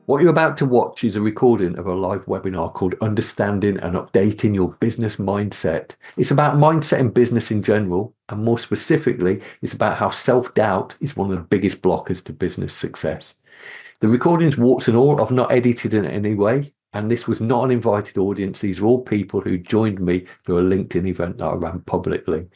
What you're about to watch is a recording of a live webinar called Understanding and Updating Your Business Mindset. It's about mindset and business in general, and more specifically, it's about how self-doubt is one of the biggest blockers to business success. The recordings, warts and all, I've not edited in any way, and this was not an invited audience. These are all people who joined me for a LinkedIn event that I ran publicly.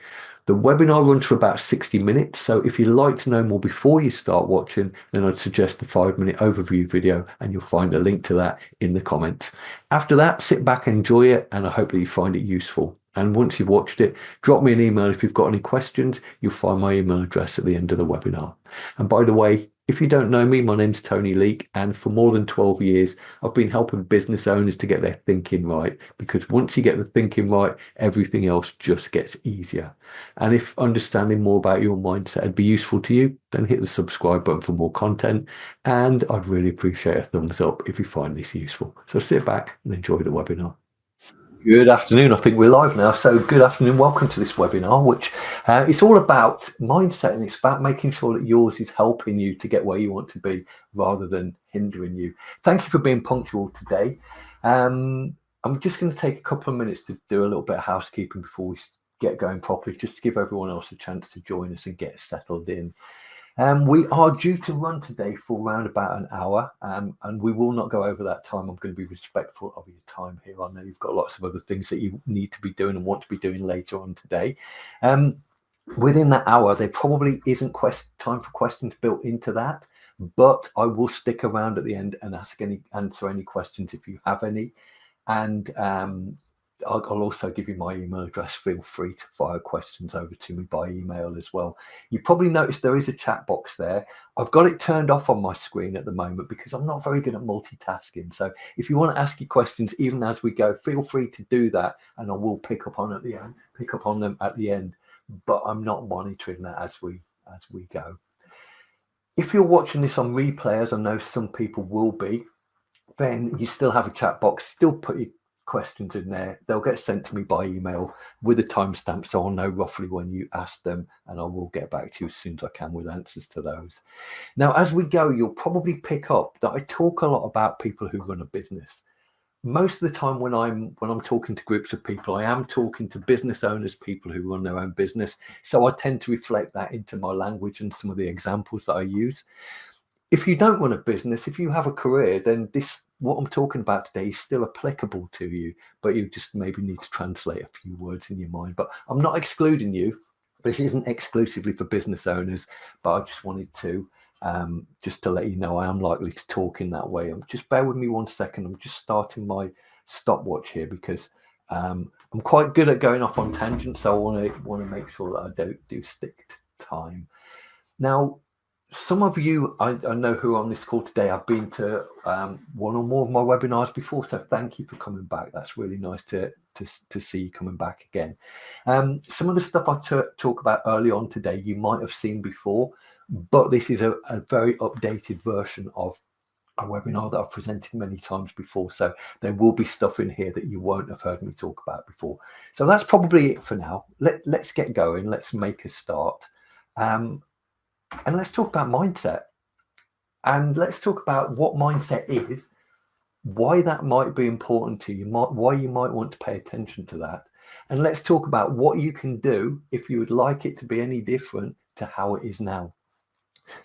The webinar runs for about 60 minutes, so if you'd like to know more before you start watching, then I'd suggest the 5-minute overview video, and you'll find a link to that in the comments. After that, sit back and enjoy it, and I hope that you find it useful. And once you've watched it, drop me an email if you've got any questions. You'll find my email address at the end of the webinar. And by the way, if you don't know me, my name's Tony Leake, and for more than 12 years, I've been helping business owners to get their thinking right, because once you get the thinking right, everything else just gets easier. And if understanding more about your mindset would be useful to you, then hit the subscribe button for more content. And I'd really appreciate a thumbs up if you find this useful. So sit back and enjoy the webinar. Good afternoon. I think we're live now. So good afternoon. Welcome to this webinar, which it's all about mindset, and it's about making sure that yours is helping you to get where you want to be rather than hindering you. Thank you for being punctual today. I'm just going to take a couple of minutes to do a little bit of housekeeping before we get going properly, just to give everyone else a chance to join us and get settled in. We are due to run today for around about an hour, and we will not go over that time. I'm going to be respectful of your time here. I know you've got lots of other things that you need to be doing and want to be doing later on today. Within that hour, there probably isn't time for questions built into that, but I will stick around at the end and answer any questions if you have any. And I'll also give you my email address. Feel free to fire questions over to me by email as well. You probably noticed there is a chat box there. I've got it turned off on my screen at the moment because I'm not very good at multitasking. So if you want to ask your questions even as we go, feel free to do that, and I will pick up on them at the end. But I'm not monitoring that as we go. If you're watching this on replay, as I know some people will be, then you still have a chat box. Still put your questions in there. They'll get sent to me by email with a timestamp, so I'll know roughly when you ask them, and I will get back to you as soon as I can with answers to those. Now, as we go, you'll probably pick up that I talk a lot about people who run a business. Most of the time when I'm talking to groups of people, I am talking to business owners, people who run their own business. So I tend to reflect that into my language and some of the examples that I use. If you don't run a business, if you have a career, then what I'm talking about today is still applicable to you, but you just maybe need to translate a few words in your mind. But I'm not excluding you. This isn't exclusively for business owners, but I just wanted to just to let you know I am likely to talk in that way. Just bear with me 1 second. I'm just starting my stopwatch here because I'm quite good at going off on tangents, so I want to make sure that I do stick to time. Now, some of you I know who are on this call today, I've been to one or more of my webinars before, so thank you for coming back. That's really nice to see you coming back again. Some of the stuff I talk about early on today you might have seen before, but this is a very updated version of a webinar that I've presented many times before, so there will be stuff in here that you won't have heard me talk about before. So that's probably it for now. Let's get going. Let's make a start. And let's talk about mindset, and let's talk about what mindset is, why that might be important to you, why you might want to pay attention to that. And let's talk about what you can do if you would like it to be any different to how it is now.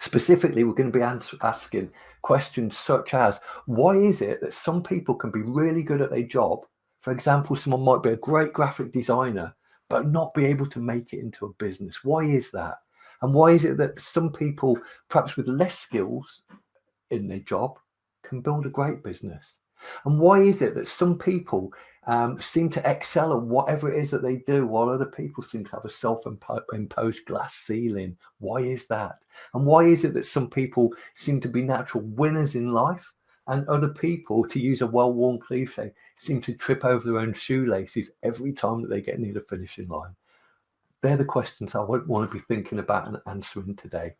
Specifically, we're going to be asking questions such as, why is it that some people can be really good at their job? For example, someone might be a great graphic designer, but not be able to make it into a business. Why is that? And why is it that some people, perhaps with less skills in their job, can build a great business? And why is it that some people seem to excel at whatever it is that they do, while other people seem to have a self-imposed glass ceiling? Why is that? And why is it that some people seem to be natural winners in life, and other people, to use a well-worn cliche, seem to trip over their own shoelaces every time that they get near the finishing line? They're the questions I would want to be thinking about and answering today.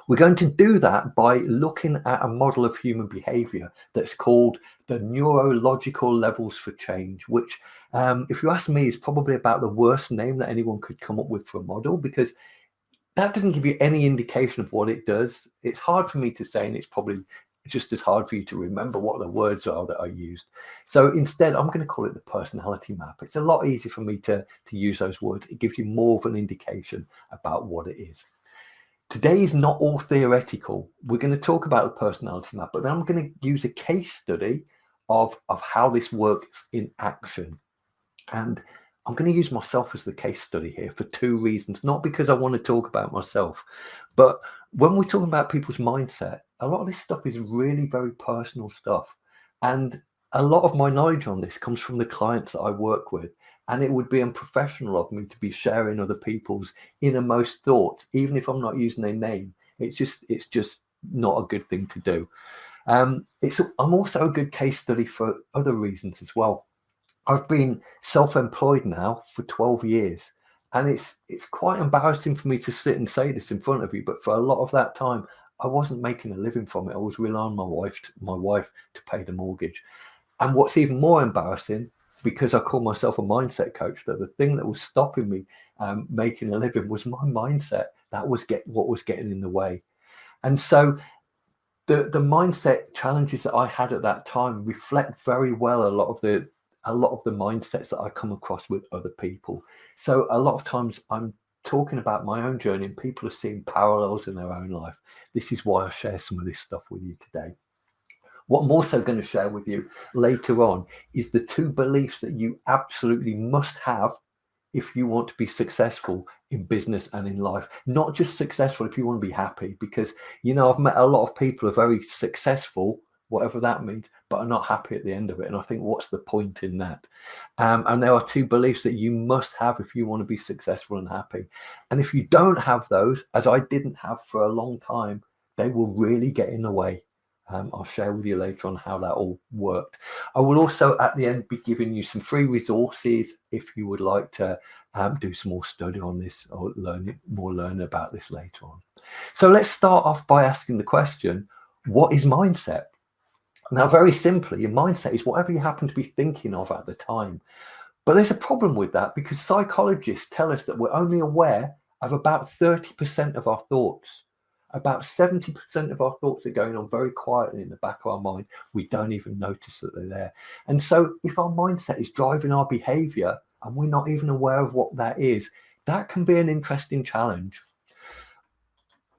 We're going to do that by looking at a model of human behavior that's called the neurological levels for change, which, if you ask me, is probably about the worst name that anyone could come up with for a model, because that doesn't give you any indication of what it does. It's hard for me to say, and it's probably just as hard for you to remember what the words are that I used. So instead, I'm going to call it the personality map. It's a lot easier for me to use those words. It gives you more of an indication about what it is. Today is not all theoretical. We're going to talk about the personality map, but then I'm going to use a case study of how this works in action. And I'm going to use myself as the case study here for two reasons. Not because I want to talk about myself, but when we're talking about people's mindset, a lot of this stuff is really very personal stuff. And a lot of my knowledge on this comes from the clients that I work with. And it would be unprofessional of me to be sharing other people's innermost thoughts, even if I'm not using their name. It's just not a good thing to do. I'm also a good case study for other reasons as well. I've been self-employed now for 12 years, and it's quite embarrassing for me to sit and say this in front of you, but for a lot of that time, I wasn't making a living from it. I was relying on my wife to pay the mortgage. And what's even more embarrassing, because I call myself a mindset coach, that the thing that was stopping me making a living was my mindset. That was what was getting in the way. And so the mindset challenges that I had at that time reflect very well a lot of the mindsets that I come across with other people. So a lot of times I'm talking about my own journey and people are seeing parallels in their own life. This is why I share some of this stuff with you today. What I'm also going to share with you later on is the two beliefs that you absolutely must have if you want to be successful in business and in life. Not just successful if you want to be happy, because, you know, I've met a lot of people who are very successful, whatever that means, but are not happy at the end of it. And I think, what's the point in that? And there are two beliefs that you must have if you want to be successful and happy. And if you don't have those, as I didn't have for a long time, they will really get in the way. I'll share with you later on how that all worked. I will also at the end be giving you some free resources if you would like to do some more study on this or learn about this later on. So let's start off by asking the question, what is mindset? Now, very simply, your mindset is whatever you happen to be thinking of at the time. But there's a problem with that, because psychologists tell us that we're only aware of about 30% of our thoughts. About 70% of our thoughts are going on very quietly in the back of our mind. We don't even notice that they're there. And so if our mindset is driving our behavior and we're not even aware of what that is, that can be an interesting challenge.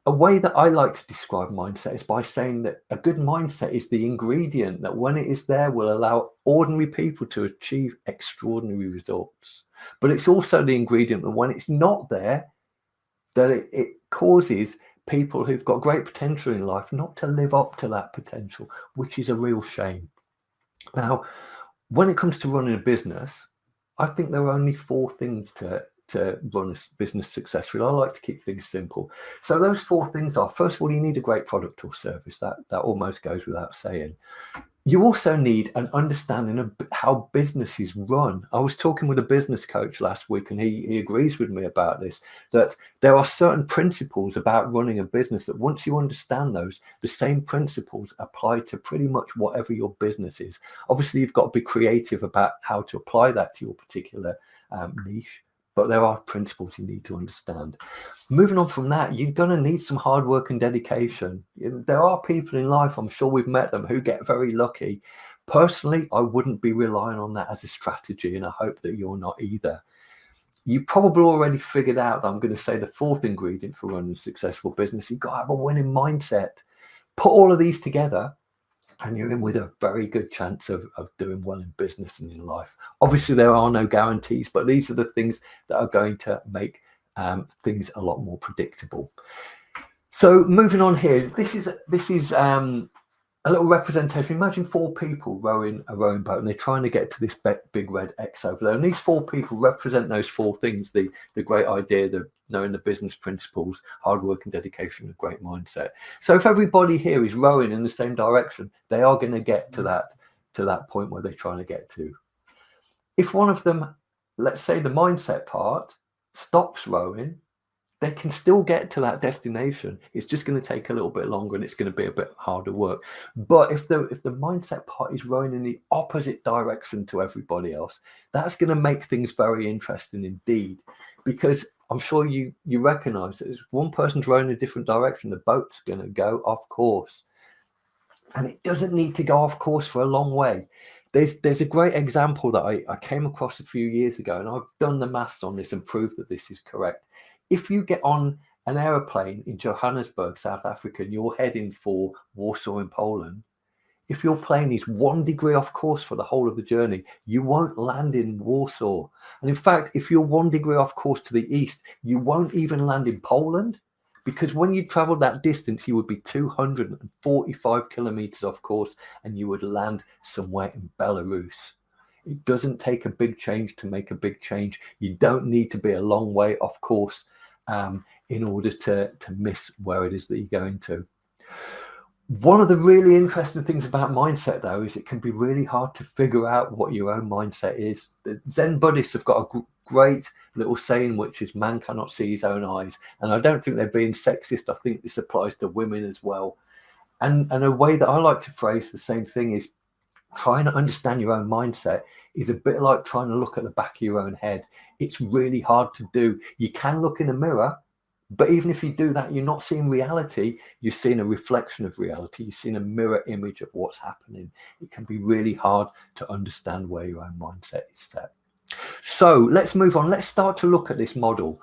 A way that I like to describe mindset is by saying that a good mindset is the ingredient that, when it is there, will allow ordinary people to achieve extraordinary results. But it's also the ingredient that, when it's not there, that it causes people who've got great potential in life not to live up to that potential, which is a real shame. Now, when it comes to running a business, I think there are only four things to run a business successfully. I like to keep things simple. So those four things are, first of all, you need a great product or service. That almost goes without saying. You also need an understanding of how businesses run. I was talking with a business coach last week, and he agrees with me about this, that there are certain principles about running a business that, once you understand those, the same principles apply to pretty much whatever your business is. Obviously, you've got to be creative about how to apply that to your particular niche, but there are principles you need to understand. Moving on from that, you're going to need some hard work and dedication. There are people in life, I'm sure we've met them, who get very lucky. Personally, I wouldn't be relying on that as a strategy, and I hope that you're not either. You probably already figured out that I'm going to say the fourth ingredient for running a successful business. You've got to have a winning mindset. Put all of these together, and you're in with a very good chance of doing well in business and in life. Obviously, there are no guarantees, but these are the things that are going to make things a lot more predictable. So moving on here, this is a little representation. Imagine four people rowing a rowing boat, and they're trying to get to this big red X over there. And these four people represent those four things: the great idea, the knowing the business principles, hard work and dedication, and a great mindset. So if everybody here is rowing in the same direction, they are going to get to that point where they're trying to get to. If one of them, let's say the mindset part, stops rowing, they can still get to that destination. It's just going to take a little bit longer, and it's going to be a bit harder work. But if the mindset part is rowing in the opposite direction to everybody else, that's going to make things very interesting indeed, because I'm sure you recognize that if one person's rowing in a different direction, the boat's going to go off course. And it doesn't need to go off course for a long way. There's a great example that I came across a few years ago, and I've done the maths on this and proved that this is correct. If you get on an aeroplane in Johannesburg, South Africa, and you're heading for Warsaw in Poland, if your plane is 1 degree off course for the whole of the journey, you won't land in Warsaw. And in fact, if you're 1 degree off course to the east, you won't even land in Poland, because when you travel that distance, you would be 245 kilometers off course and you would land somewhere in Belarus. It doesn't take a big change to make a big change. You don't need to be a long way off course in order to miss where it is that you're going to. One of the really interesting things about mindset, though, is it can be really hard to figure out what your own mindset is. The Zen Buddhists have got a great little saying, which is man cannot see his own eyes. And I don't think they're being sexist. I think this applies to women as well. And a way that I like to phrase the same thing is trying to understand your own mindset is a bit like trying to look at the back of your own head. It's really hard to do. You can look in a mirror, but even if you do that, you're not seeing reality. You're seeing a reflection of reality. You're seeing a mirror image of what's happening. It can be really hard to understand where your own mindset is set. So let's move on. Let's start to look at this model.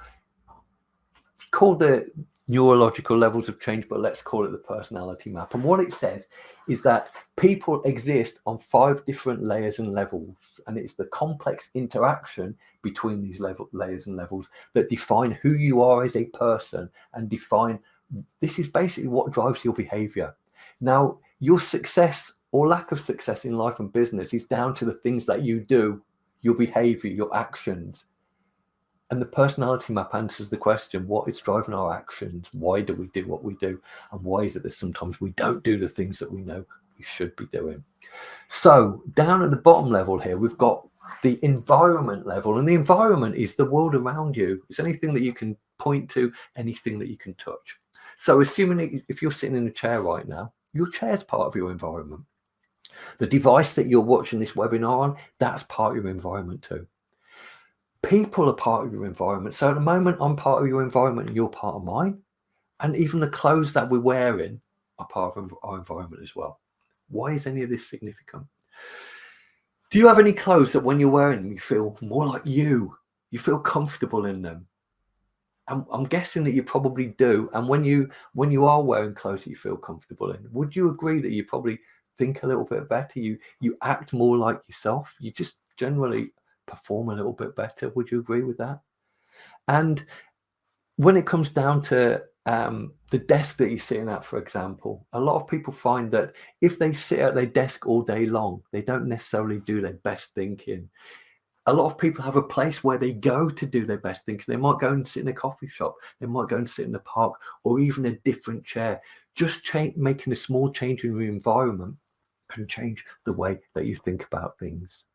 It's called the neurological levels of change, but let's call it the personality map. And what it says is that people exist on 5 different layers and levels, and it's the complex interaction between these layers and levels that define who you are as a person, and define this is basically what drives your behavior. Now, your success or lack of success in life and business is down to the things that you do, your behavior, your actions. And the personality map answers the question, what is driving our actions? Why do we do what we do? And why is it that sometimes we don't do the things that we know we should be doing? So down at the bottom level here, we've got the environment level. And the environment is the world around you. It's anything that you can point to, anything that you can touch. So assuming if you're sitting in a chair right now, your chair's part of your environment. The device that you're watching this webinar on, that's part of your environment too. People are part of your environment. So at the moment, I'm part of your environment and you're part of mine. And even the clothes that we're wearing are part of our environment as well. Why is any of this significant? Do you have any clothes that when you're wearing them, you feel more like you feel comfortable in them? I'm guessing that you probably do. And when you are wearing clothes that you feel comfortable in, would you agree that you probably think a little bit better? You act more like yourself. You just generally perform a little bit better. Would you agree with that? And when it comes down to the desk that you're sitting at, for example, a lot of people find that if they sit at their desk all day long, they don't necessarily do their best thinking. A lot of people have a place where they go to do their best thinking. They might go and sit in a coffee shop. They might go and sit in the park, or even a different chair. Just making a small change in your environment can change the way that you think about things.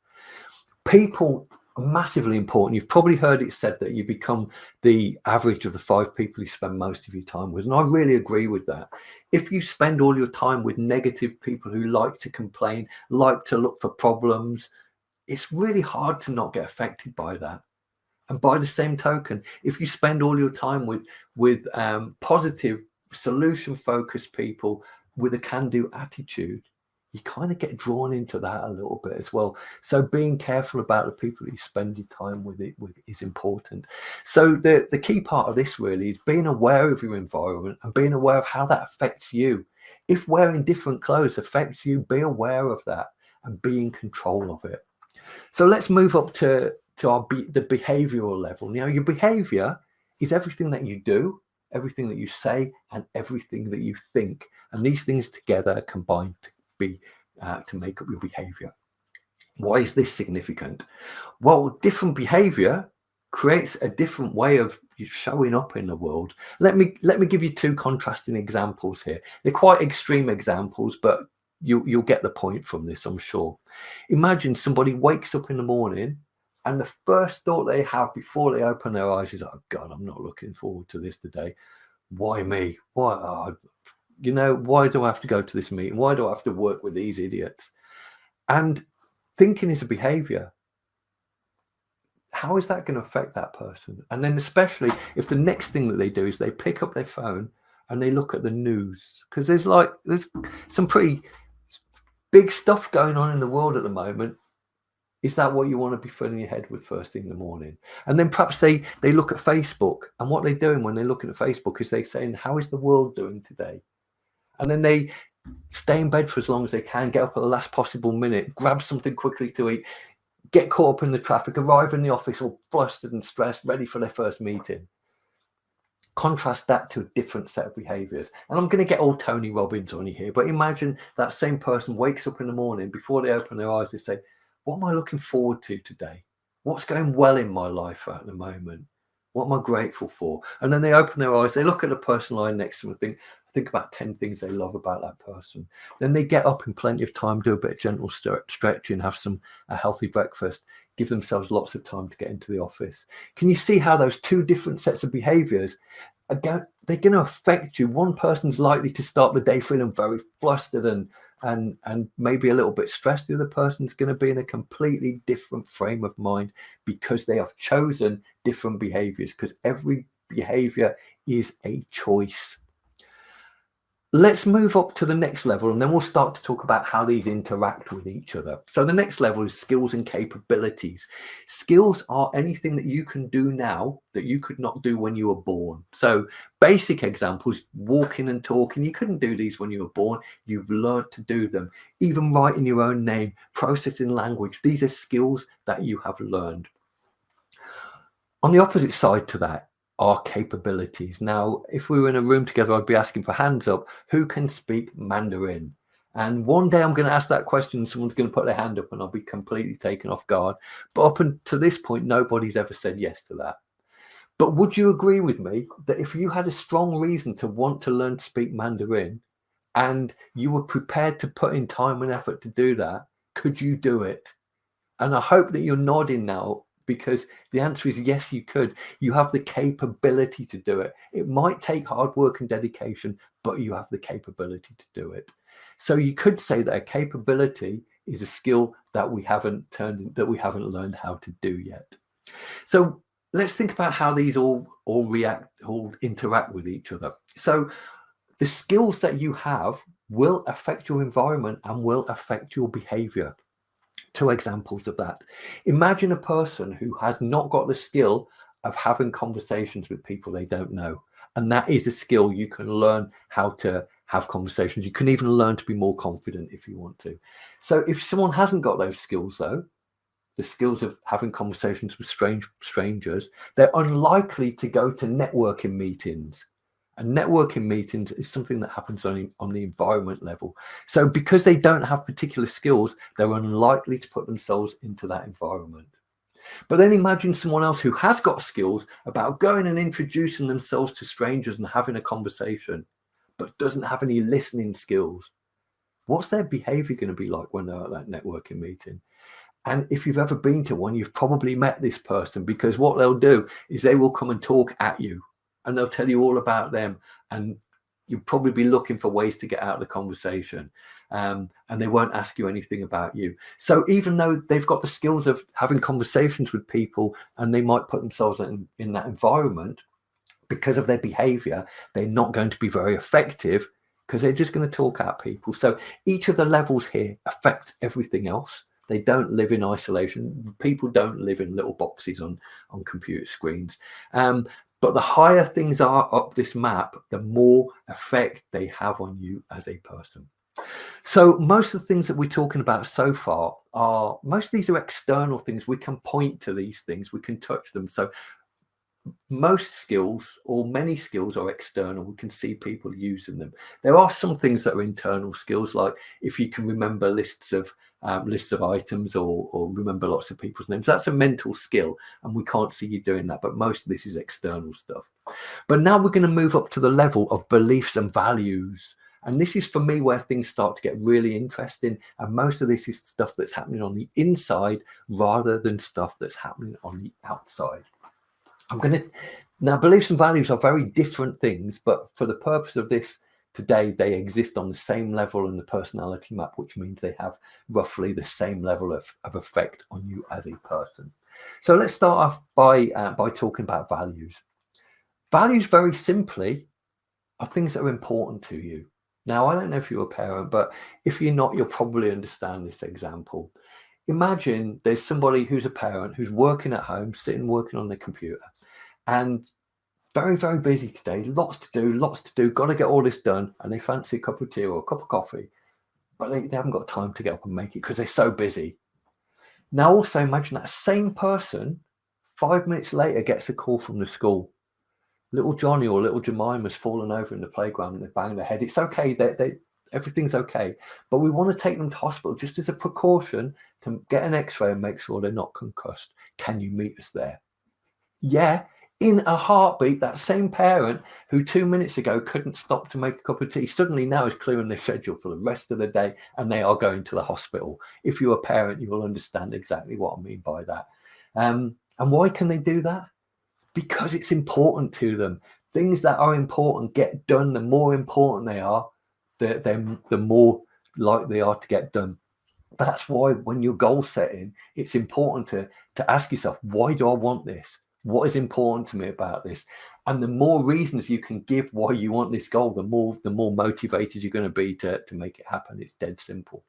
People are massively important. You've probably heard it said that you become the average of the 5 people you spend most of your time with. And I really agree with that. If you spend all your time with negative people who like to complain, like to look for problems, it's really hard to not get affected by that. And by the same token, if you spend all your time with positive, solution-focused people with a can-do attitude, you kind of get drawn into that a little bit as well. So being careful about the people that you spend your time with is important. So the key part of this really is being aware of your environment and being aware of how that affects you. If wearing different clothes affects you, be aware of that and be in control of it. So let's move up to the behavioral level. Now, your behavior is everything that you do, everything that you say, and everything that you think. And these things together combine to make up your behavior. Why is this significant? Well, different behavior creates a different way of showing up in the world. Let me give you 2 contrasting examples here. They're quite extreme examples, but you'll get the point from this, I'm sure. Imagine somebody wakes up in the morning and the first thought they have before they open their eyes is, oh God, I'm not looking forward to this today. Why me? Why? Why do I have to go to this meeting? Why do I have to work with these idiots? And thinking is a behavior. How is that going to affect that person? And then especially if the next thing that they do is they pick up their phone and they look at the news, because there's some pretty Big stuff going on in the world at the moment. Is that what you want to be filling your head with first thing in the morning? And then perhaps they look at Facebook, and what they're doing when they're looking at Facebook is they're saying, how is the world doing today? And then they stay in bed for as long as they can, get up at the last possible minute, grab something quickly to eat, get caught up in the traffic, arrive in the office all flustered and stressed, ready for their first meeting. Contrast that to a different set of behaviors. And I'm going to get all Tony Robbins on you here, but imagine that same person wakes up in the morning, before they open their eyes, they say, what am I looking forward to today? What's going well in my life at the moment? What am I grateful for? And then they open their eyes, they look at the person lying next to them and think about 10 things they love about that person. Then they get up in plenty of time, do a bit of gentle stretching, have a healthy breakfast, give themselves lots of time to get into the office. Can you see how those two different sets of behaviors they're going to affect you? One person's likely to start the day feeling very flustered and maybe a little bit stressed. The other person's going to be in a completely different frame of mind because they have chosen different behaviors, because every behavior is a choice. Let's move up to the next level, and then we'll start to talk about how these interact with each other. So the next level is skills and capabilities. Skills are anything that you can do now that you could not do when you were born. So basic examples, walking and talking. You couldn't do these when you were born. You've learned to do them. Even writing your own name, processing language. These are skills that you have learned. On the opposite side to that are capabilities. Now, if we were in a room together, I'd be asking for hands up, who can speak Mandarin? And one day I'm going to ask that question and someone's going to put their hand up and I'll be completely taken off guard. But up until this point, nobody's ever said yes to that. But would you agree with me that if you had a strong reason to want to learn to speak Mandarin and you were prepared to put in time and effort to do that, could you do it? And I hope that you're nodding now, because the answer is yes, you could. You have the capability to do it. It might take hard work and dedication, but you have the capability to do it. So you could say that a capability is a skill that we haven't learned how to do yet. So let's think about how these all interact with each other. So the skills that you have will affect your environment and will affect your behavior. Two examples of that. Imagine a person who has not got the skill of having conversations with people they don't know. And that is a skill. You can learn how to have conversations. You can even learn to be more confident if you want to. So if someone hasn't got those skills, though, the skills of having conversations with strangers, they're unlikely to go to networking meetings. And networking meetings is something that happens on the environment level. So because they don't have particular skills, they're unlikely to put themselves into that environment. But then imagine someone else who has got skills about going and introducing themselves to strangers and having a conversation, but doesn't have any listening skills. What's their behavior going to be like when they're at that networking meeting? And if you've ever been to one, you've probably met this person, because what they'll do is they will come and talk at you. And they'll tell you all about them, and you'll probably be looking for ways to get out of the conversation, and they won't ask you anything about you. So even though they've got the skills of having conversations with people and they might put themselves in that environment, because of their behavior, they're not going to be very effective, because they're just going to talk at people. So each of the levels here affects everything else. They don't live in isolation. People don't live in little boxes on computer screens. But the higher things are up this map, the more effect they have on you as a person. So most of the things that we're talking about so far most of these are external things. We can point to these things, we can touch them. So most skills, or many skills, are external. We can see people using them. There are some things that are internal skills, like if you can remember lists of items or remember lots of people's names. That's a mental skill, and we can't see you doing that. But most of this is external stuff. But now we're going to move up to the level of beliefs and values. And this is, for me, where things start to get really interesting. And most of this is stuff that's happening on the inside rather than stuff that's happening on the outside. Now, beliefs and values are very different things, but for the purpose of this today, they exist on the same level in the personality map, which means they have roughly the same level of effect on you as a person. So let's start off by talking about values. Values, very simply, are things that are important to you. Now, I don't know if you're a parent, but if you're not, you'll probably understand this example. Imagine there's somebody who's a parent who's working at home, sitting working on their computer, and very, very busy today, lots to do, got to get all this done, and they fancy a cup of tea or a cup of coffee, but they haven't got time to get up and make it because they're so busy. Now, also imagine that same person 5 minutes later gets a call from the school. Little Johnny or little Jemima's fallen over in the playground and they bang their head. It's okay, everything's okay, but we want to take them to hospital just as a precaution to get an x-ray and make sure they're not concussed. Can you meet us there? Yeah, in a heartbeat. That same parent who 2 minutes ago couldn't stop to make a cup of tea suddenly now is clearing their schedule for the rest of the day and they are going to the hospital. If you're a parent, you will understand exactly what I mean by that. And why can they do that? Because it's important to them. Things that are important get done. The more important they are, the more likely they are to get done. That's why when you're goal setting, it's important to ask yourself, why do I want this? What is important to me about this? And the more reasons you can give why you want this goal, the more motivated you're going to be to make it happen. It's dead simple.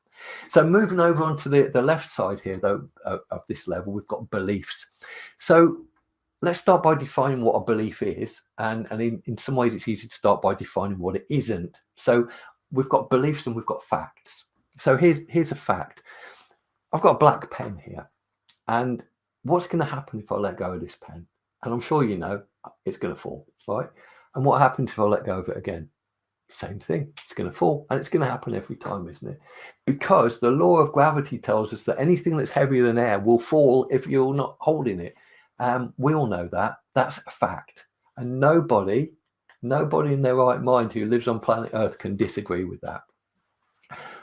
So moving over onto the left side here, though, of this level, we've got beliefs. So let's start by defining what a belief is. And in some ways, it's easy to start by defining what it isn't. So we've got beliefs and we've got facts. So here's a fact. I've got a black pen here. And what's going to happen if I let go of this pen? And I'm sure you know it's going to fall, right? And what happens if I let go of it again? Same thing. It's going to fall, and it's going to happen every time, isn't it? Because the law of gravity tells us that anything that's heavier than air will fall if you're not holding it. We all know that. That's a fact. And nobody in their right mind who lives on planet Earth can disagree with that.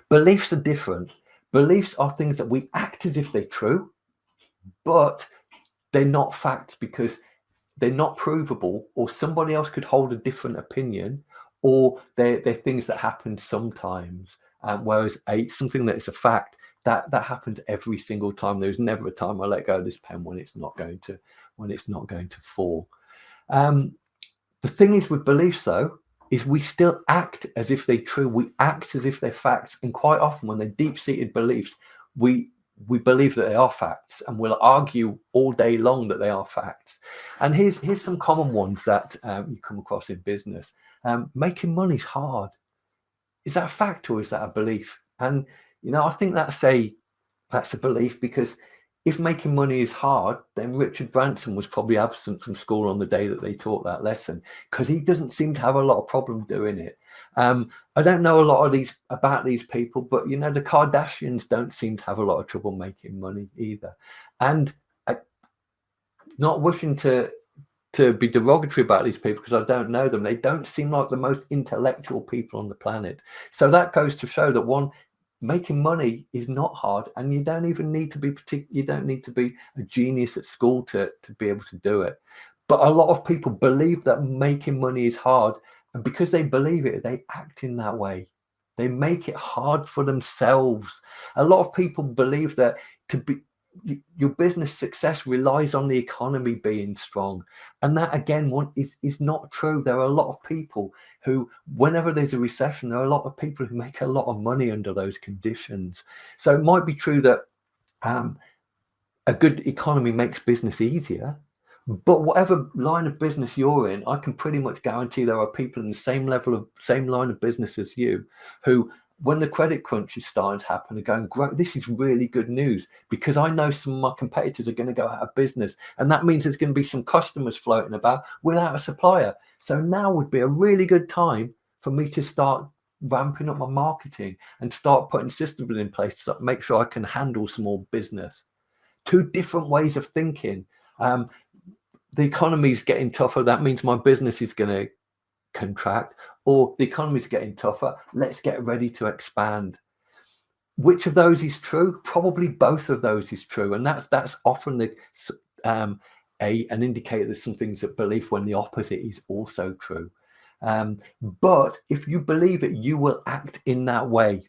Beliefs are different. Beliefs are things that we act as if they're true, but they're not facts because they're not provable, or somebody else could hold a different opinion, or they're things that happen sometimes. Whereas something that is a fact, that happens every single time. There's never a time I let go of this pen when it's not going to fall. The thing is with beliefs, though, is we still act as if they're true. We act as if they're facts, and quite often when they're deep-seated beliefs, we believe that they are facts, and we'll argue all day long that they are facts. And here's some common ones that you come across in business. Making money is hard. Is that a fact or is that a belief? And I think that's a belief, because if making money is hard, then Richard Branson was probably absent from school on the day that they taught that lesson, because he doesn't seem to have a lot of problem doing it. I don't know a lot of about these people, but the Kardashians don't seem to have a lot of trouble making money either. And not wishing to be derogatory about these people because I don't know them, they don't seem like the most intellectual people on the planet. So that goes to show that making money is not hard, and you don't even need to be you don't need to be a genius at school to be able to do it. But a lot of people believe that making money is hard, and because they believe it, they act in that way. They make it hard for themselves. A lot of people believe that your business success relies on the economy being strong, and that again is not true. There are a lot of people who, whenever there's a recession, there are a lot of people who make a lot of money under those conditions. So it might be true that a good economy makes business easier, but whatever line of business you're in, I can pretty much guarantee there are people in the same line of business as you who, when the credit crunch is starting to happen, are going, great, this is really good news, because I know some of my competitors are going to go out of business. And that means there's going to be some customers floating about without a supplier. So now would be a really good time for me to start ramping up my marketing and start putting systems in place to make sure I can handle small business. Two different ways of thinking. The economy is getting tougher. That means my business is going to contract, or the economy is getting tougher. Let's get ready to expand. Which of those is true? Probably both of those is true, and that's often an indicator that some things that belief when the opposite is also true. But if you believe it, you will act in that way.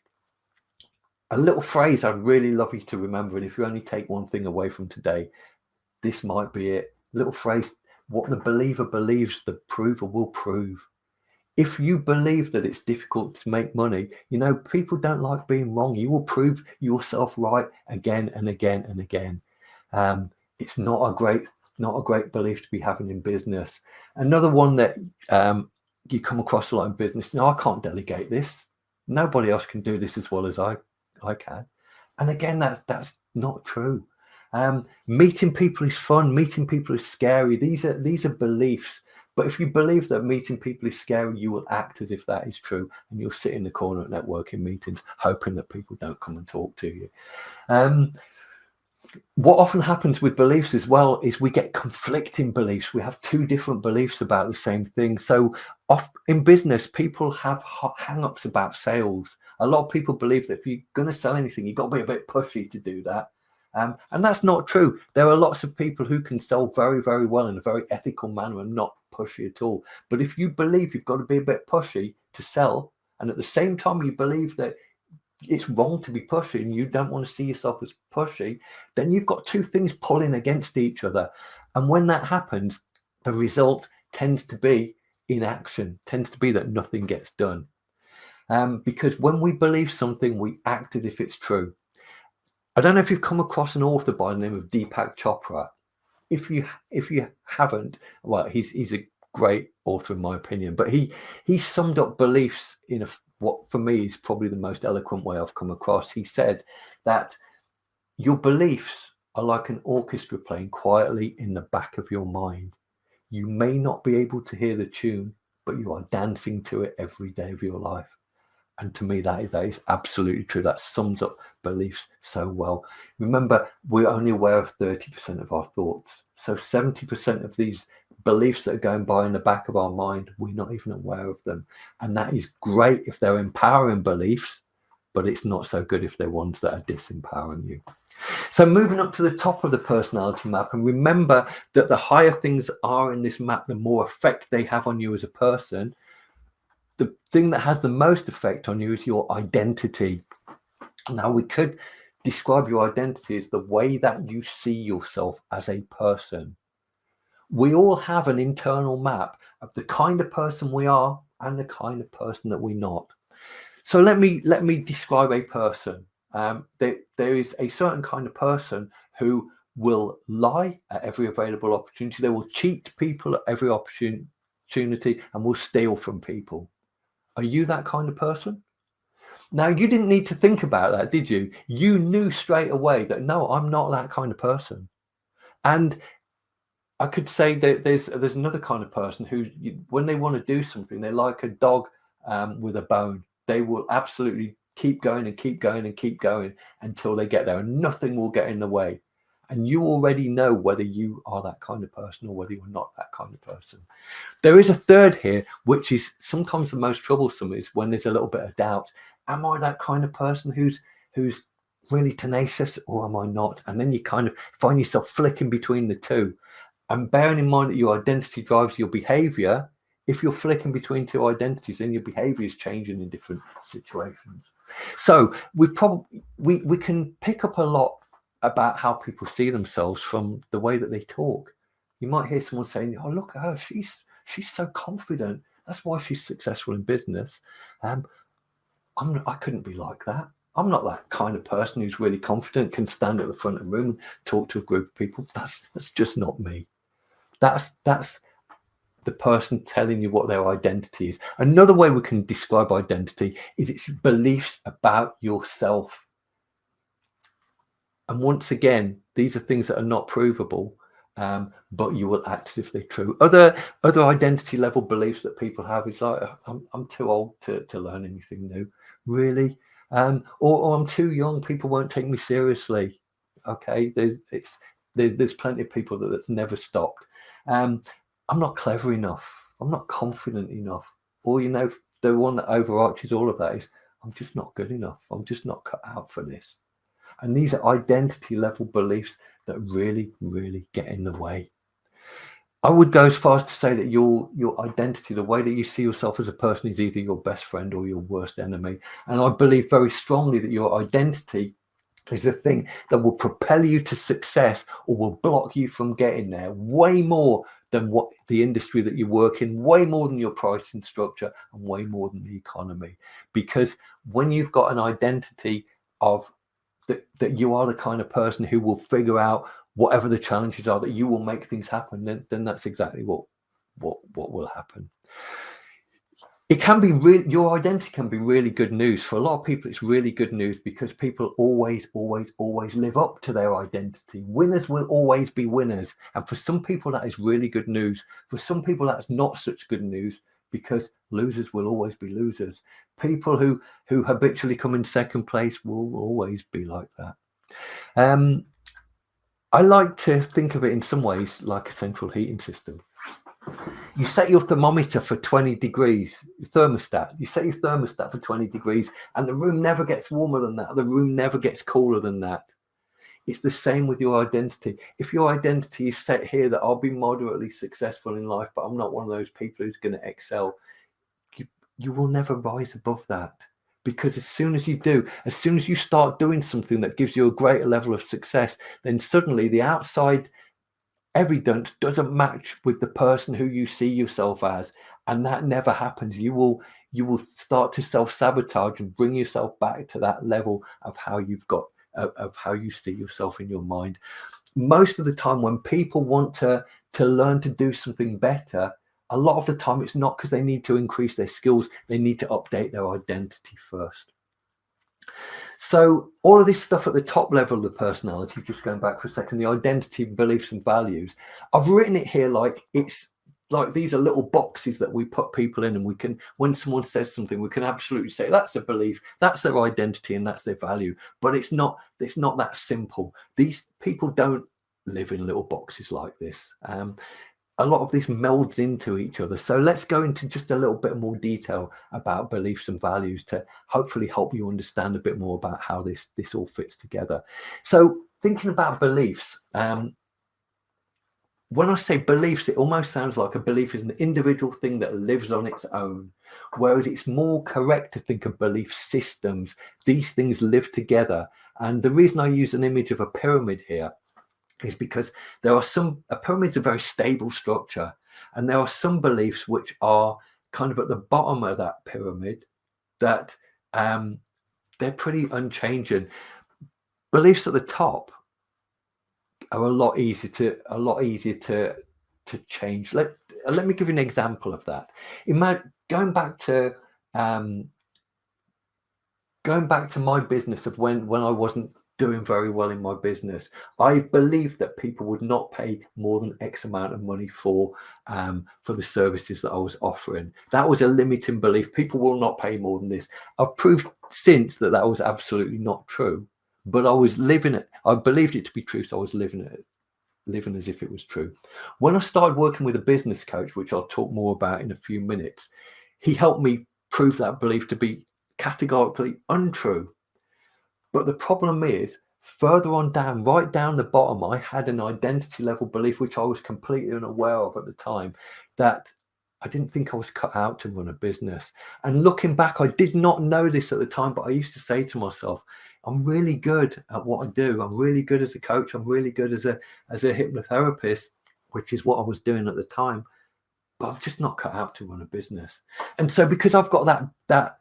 A little phrase I'd really love you to remember, and if you only take one thing away from today, this might be it. Little phrase: what the believer believes, the prover will prove. If you believe that it's difficult to make money, people don't like being wrong. You will prove yourself right again and again and again. It's not a great belief to be having in business. Another one that you come across a lot in business. I can't delegate this. Nobody else can do this as well as I can. And again, that's not true. Meeting people is fun. Meeting people is scary. These are beliefs. But if you believe that meeting people is scary, you will act as if that is true, and you'll sit in the corner at networking meetings hoping that people don't come and talk to you. What often happens with beliefs as well is we get conflicting beliefs. We have two different beliefs about the same thing. So in business, people have hang-ups about sales. A lot of people believe that if you're going to sell anything, you've got to be a bit pushy to do that. And that's not true. There are lots of people who can sell very, very well in a very ethical manner and not pushy at all. But if you believe you've got to be a bit pushy to sell, and at the same time you believe that it's wrong to be pushy and you don't want to see yourself as pushy, then you've got two things pulling against each other. And when that happens, the result tends to be inaction, tends to be that nothing gets done. Because when we believe something, we act as if it's true. I don't know if you've come across an author by the name of Deepak Chopra. If you haven't, well, he's a great author in my opinion, but he summed up beliefs in what for me is probably the most eloquent way I've come across. He said that your beliefs are like an orchestra playing quietly in the back of your mind. You may not be able to hear the tune, but you are dancing to it every day of your life. And to me, that is absolutely true. That sums up beliefs so well. Remember, we're only aware of 30% of our thoughts. So 70% of these beliefs that are going by in the back of our mind, we're not even aware of them. And that is great if they're empowering beliefs, but it's not so good if they're ones that are disempowering you. So moving up to the top of the personality map, and remember that the higher things are in this map, the more effect they have on you as a person. The thing that has the most effect on you is your identity. Now, we could describe your identity as the way that you see yourself as a person. We all have an internal map of the kind of person we are and the kind of person that we're not. So let me describe a person. There is a certain kind of person who will lie at every available opportunity. They will cheat people at every opportunity and will steal from people. Are you that kind of person? Now, you didn't need to think about that, did you? You knew straight away that, no, I'm not that kind of person. And I could say that there's another kind of person who, when they want to do something, they're like a dog with a bone. They will absolutely keep going and keep going and keep going until they get there, and nothing will get in the way. And you already know whether you are that kind of person or whether you're not that kind of person. There is a third here, which is sometimes the most troublesome, is when there's a little bit of doubt. Am I that kind of person who's really tenacious, or am I not? And then you kind of find yourself flicking between the two. And bearing in mind that your identity drives your behavior, if you're flicking between two identities, then your behavior is changing in different situations. So we can pick up a lot about how people see themselves from the way that they talk. You might hear someone saying, "Oh, look at her, she's so confident. That's why she's successful in business." I couldn't be like that. I'm not that kind of person who's really confident, can stand at the front of the room and talk to a group of people. That's just not me. That's the person telling you what their identity is. Another way we can describe identity is its beliefs about yourself. And once again, these are things that are not provable, but you will act as if they're true. Other identity level beliefs that people have is like, I'm too old to learn anything new, really, or I'm too young. People won't take me seriously. Okay, there's plenty of people that's never stopped. I'm not clever enough. I'm not confident enough. Or the one that overarches all of that is, I'm just not good enough. I'm just not cut out for this. And these are identity level beliefs that really, really get in the way. I would go as far as to say that your identity, the way that you see yourself as a person, is either your best friend or your worst enemy. And I believe very strongly that your identity is the thing that will propel you to success or will block you from getting there way more than what the industry that you work in, way more than your pricing structure, and way more than the economy. Because when you've got an identity of that you are the kind of person who will figure out whatever the challenges are, that you will make things happen, then that's exactly what will happen. It can be your identity can be really good news. For a lot of people, it's really good news because people always live up to their identity. Winners will always be winners. And for some people, that is really good news. For some people, that's not such good news because losers will always be losers. People who habitually come in second place will always be like that. I like to think of it in some ways like a central heating system. You set your thermometer for 20 degrees, thermostat. You set your thermostat for 20 degrees and the room never gets warmer than that. The room never gets cooler than that. It's the same with your identity. If your identity is set here that I'll be moderately successful in life, but I'm not one of those people who's going to excel, you will never rise above that. Because as soon as you do, as soon as you start doing something that gives you a greater level of success, then suddenly the outside evidence doesn't match with the person who you see yourself as, and that never happens. You will start to self-sabotage and bring yourself back to that level of how you see yourself in your mind. Most of the time when people want to learn to do something better, a lot of the time it's not because they need to increase their skills. They need to update their identity first. So all of this stuff at the top level of the personality, just going back for a second, the identity, beliefs and values, I've written it here like it's like these are little boxes that we put people in, and we can, when someone says something, we can absolutely say that's a belief, that's their identity, and that's their value. But it's not that simple. These people don't live in little boxes like this. A lot of this melds into each other. So let's go into just a little bit more detail about beliefs and values to hopefully help you understand a bit more about how this all fits together. So thinking about beliefs, when I say beliefs, it almost sounds like a belief is an individual thing that lives on its own, whereas it's more correct to think of belief systems. These things live together. And the reason I use an image of a pyramid here is because there are a pyramid's a very stable structure, and there are some beliefs which are kind of at the bottom of that pyramid that they're pretty unchanging. Beliefs at the top are a lot easier to change. Let me give you an example of that. Going back to my business of when I wasn't doing very well in my business, I believed that people would not pay more than X amount of money for the services that I was offering. That was a limiting belief. People will not pay more than this. I've proved since that was absolutely not true, but I was living it. I believed it to be true, so I was living as if it was true. When I started working with a business coach, which I'll talk more about in a few minutes, he helped me prove that belief to be categorically untrue. But the problem is, further on down, right down the bottom, I had an identity level belief, which I was completely unaware of at the time, that I didn't think I was cut out to run a business. And looking back, I did not know this at the time, but I used to say to myself, I'm really good at what I do. I'm really good as a coach. I'm really good as a hypnotherapist, which is what I was doing at the time. But I'm just not cut out to run a business. And so because I've got that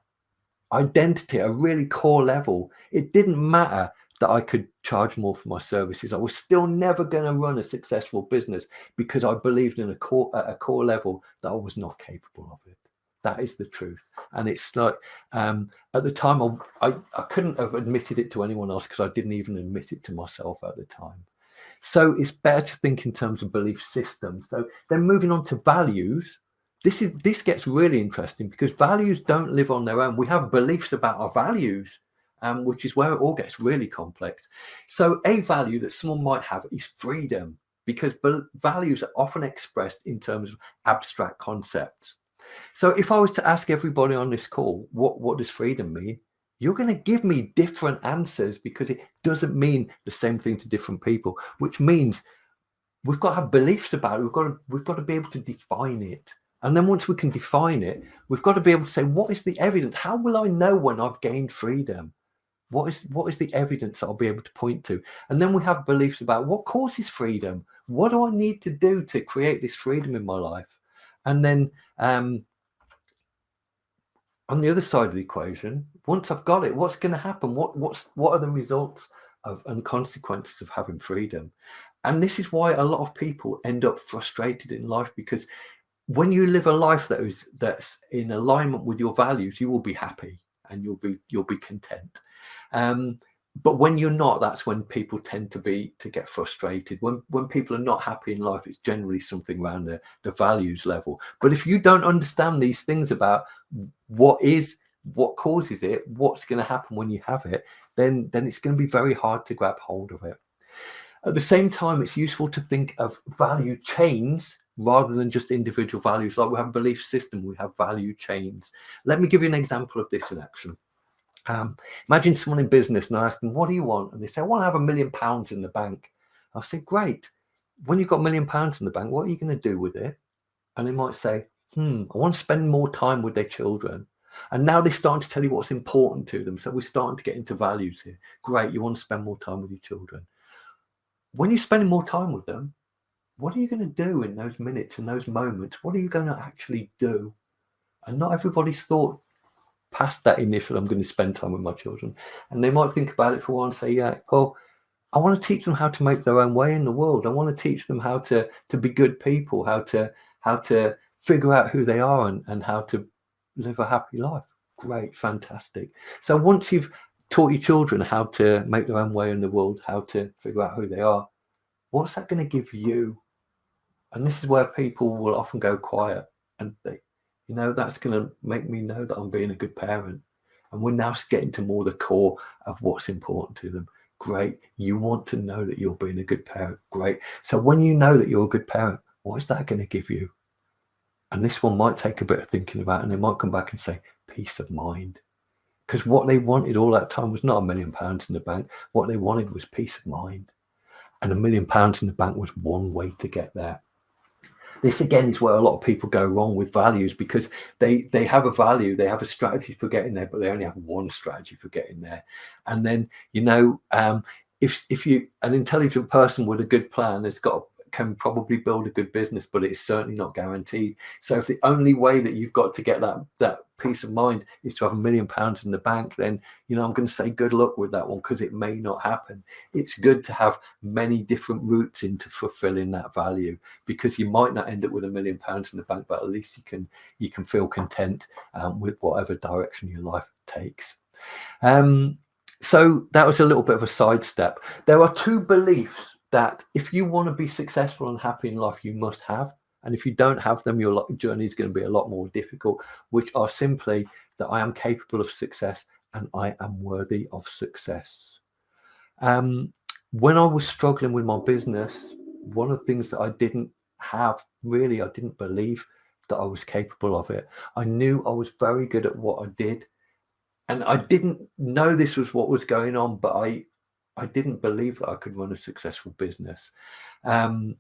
identity at a really core level, it didn't matter that I could charge more for my services. I was still never going to run a successful business because I believed at a core level that I was not capable of it. That is the truth. And it's like at the time I couldn't have admitted it to anyone else because I didn't even admit it to myself at the time. So it's better to think in terms of belief systems. So then moving on to values. This gets really interesting because values don't live on their own. We have beliefs about our values, which is where it all gets really complex. So a value that someone might have is freedom, because values are often expressed in terms of abstract concepts. So if I was to ask everybody on this call, what does freedom mean? You're going to give me different answers because it doesn't mean the same thing to different people, which means we've got to have beliefs about it. We've got to be able to define it. And then once we can define it, we've got to be able to say, what is the evidence? How will I know when I've gained freedom? What is the evidence that I'll be able to point to? And then we have beliefs about what causes freedom. What do I need to do to create this freedom in my life? And then on the other side of the equation, once I've got it, what's going to happen? What are the results of and consequences of having freedom? And this is why a lot of people end up frustrated in life, because when you live a life that's in alignment with your values, you will be happy and you'll be content. But when you're not, that's when people tend to get frustrated. When people are not happy in life, it's generally something around the values level. But if you don't understand these things about what causes it, what's going to happen when you have it, then it's going to be very hard to grab hold of it. At the same time, it's useful to think of value chains rather than just individual values. Like we have a belief system, we have value chains. Let me give you an example of this in action. Imagine someone in business and I ask them, what do you want? And they say, I want to have £1 million in the bank. I'll say, great. When you've got £1 million in the bank, what are you going to do with it? And they might say, I want to spend more time with their children. And now they're starting to tell you what's important to them. So we're starting to get into values here. Great, you want to spend more time with your children. When you're spending more time with them, what are you going to do in those minutes, in those moments? What are you going to actually do? And not everybody's thought past that initial, I'm going to spend time with my children. And they might think about it for a while and say, yeah, well, I want to teach them how to make their own way in the world. I want to teach them how to be good people, how to figure out who they are and how to live a happy life. Great, fantastic. So once you've taught your children how to make their own way in the world, how to figure out who they are, what's that going to give you? And this is where people will often go quiet and they, that's going to make me know that I'm being a good parent. And we're now getting to more the core of what's important to them. Great. You want to know that you're being a good parent. Great. So when you know that you're a good parent, what is that going to give you? And this one might take a bit of thinking about, and they might come back and say, peace of mind. Because what they wanted all that time was not £1 million in the bank. What they wanted was peace of mind. And £1 million in the bank was one way to get there. This again is where a lot of people go wrong with values, because they have a value, they have a strategy for getting there, but they only have one strategy for getting there. And then, if you an intelligent person with a good plan can probably build a good business, but it's certainly not guaranteed. So if the only way that you've got to get that peace of mind is to have £1 million in the bank, then I'm going to say good luck with that one, because it may not happen. It's good to have many different routes into fulfilling that value, because you might not end up with £1 million in the bank, but at least you can feel content with whatever direction your life takes. So that was a little bit of a sidestep. There are two beliefs that if you want to be successful and happy in life, you must have. And if you don't have them, your journey is going to be a lot more difficult, which are simply that I am capable of success and I am worthy of success. When I was struggling with my business, one of the things that I didn't believe that I was capable of it. I knew I was very good at what I did. And I didn't know this was what was going on, but I didn't believe that I could run a successful business. And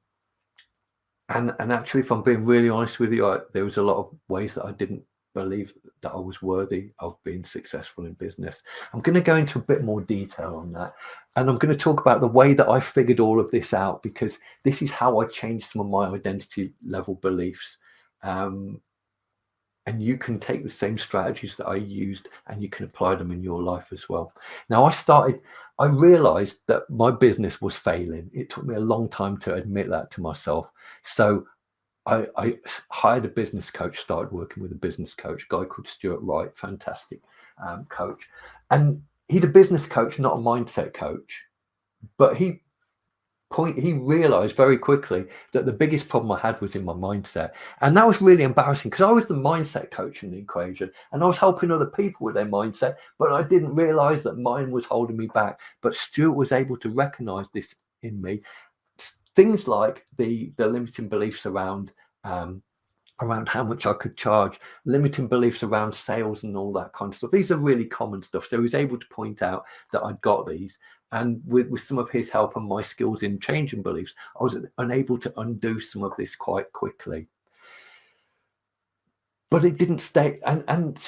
actually, if I'm being really honest with you, there was a lot of ways that I didn't believe that I was worthy of being successful in business. I'm going to go into a bit more detail on that. And I'm going to talk about the way that I figured all of this out, because this is how I changed some of my identity level beliefs. And you can take the same strategies that I used and you can apply them in your life as well. Now, I realized that my business was failing. It took me a long time to admit that to myself. So I hired a business coach, started working with a business coach, a guy called Stuart Wright, fantastic coach. And he's a business coach, not a mindset coach. But he realized very quickly that the biggest problem I had was in my mindset. And that was really embarrassing, because I was the mindset coach in the equation and I was helping other people with their mindset, but I didn't realize that mine was holding me back. But Stuart was able to recognize this in me. Things like the limiting beliefs around how much I could charge, limiting beliefs around sales and all that kind of stuff. These are really common stuff. So he was able to point out that I'd got these. And with some of his help and my skills in changing beliefs, I was unable to undo some of this quite quickly. But it didn't stay. And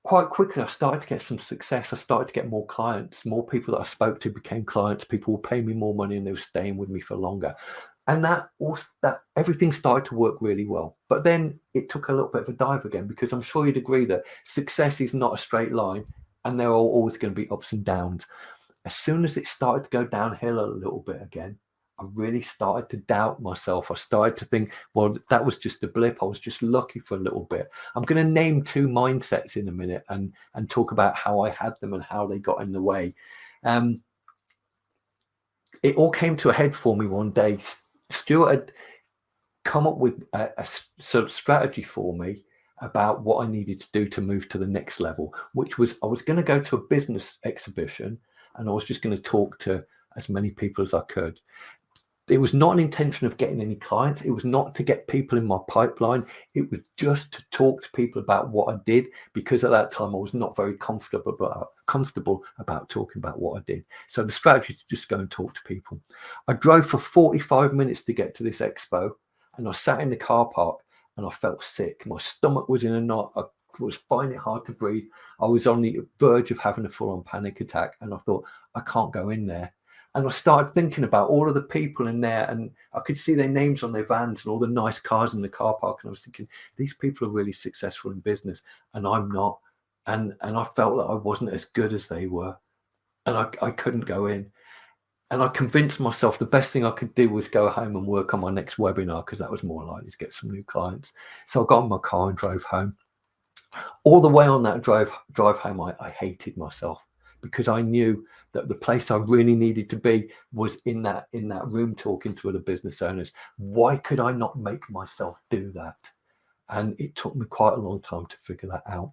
quite quickly, I started to get some success. I started to get more clients. More people that I spoke to became clients. People would pay me more money and they were staying with me for longer. And that everything started to work really well. But then it took a little bit of a dive again, because I'm sure you'd agree that success is not a straight line and there are always going to be ups and downs. As soon as it started to go downhill a little bit again, I really started to doubt myself. I started to think, well, that was just a blip. I was just lucky for a little bit. I'm going to name two mindsets in a minute and talk about how I had them and how they got in the way. It all came to a head for me one day. Stuart had come up with a sort of strategy for me about what I needed to do to move to the next level, which was I was going to go to a business exhibition and I was just going to talk to as many people as I could. It was not an intention of getting any clients. It was not to get people in my pipeline. It was just to talk to people about what I did, because at that time I was not very comfortable about talking about what I did. So the strategy is to just go and talk to people. I drove for 45 minutes to get to this expo, and I sat in the car park and I felt sick. My stomach was in a knot. I was finding it hard to breathe. I was on the verge of having a full-on panic attack, and I thought, I can't go in there. And I started thinking about all of the people in there, and I could see their names on their vans and all the nice cars in the car park. And I was thinking, these people are really successful in business and I'm not. And I felt that I wasn't as good as they were. And I couldn't go in. And I convinced myself the best thing I could do was go home and work on my next webinar, because that was more likely to get some new clients. So I got in my car and drove home. All the way on that drive home, I hated myself, because I knew that the place I really needed to be was in that room talking to other business owners. Why could I not make myself do that? And it took me quite a long time to figure that out.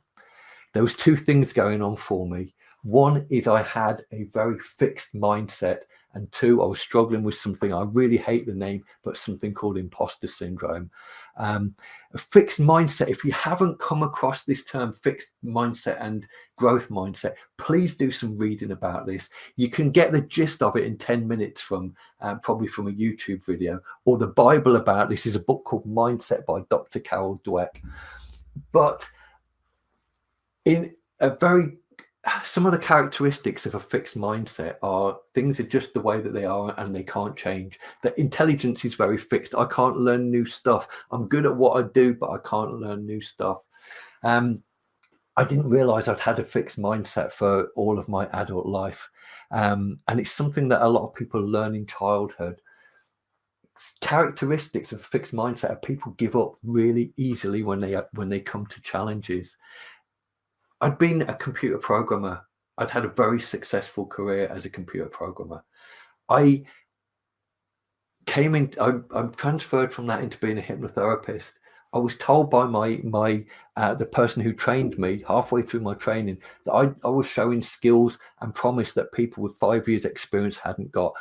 There was two things going on for me. One is I had a very fixed mindset, and two, I was struggling with something, I really hate the name, but something called imposter syndrome. A fixed mindset, if you haven't come across this term, fixed mindset and growth mindset, please do some reading about this. You can get the gist of it in 10 minutes from probably from a YouTube video, or the Bible about this is a book called Mindset by Dr. Carol Dweck. But in a very some of the characteristics of a fixed mindset are things are just the way that they are and they can't change. That intelligence is very fixed. I can't learn new stuff. I'm good at what I do, but I can't learn new stuff. I didn't realize I'd had a fixed mindset for all of my adult life. And it's something that a lot of people learn in childhood. Characteristics of a fixed mindset are people give up really easily when they come to challenges. I'd been a computer programmer. I'd had a very successful career as a computer programmer. I transferred from that into being a hypnotherapist. I was told by the person who trained me halfway through my training that I was showing skills and promise that people with 5 years experience hadn't got.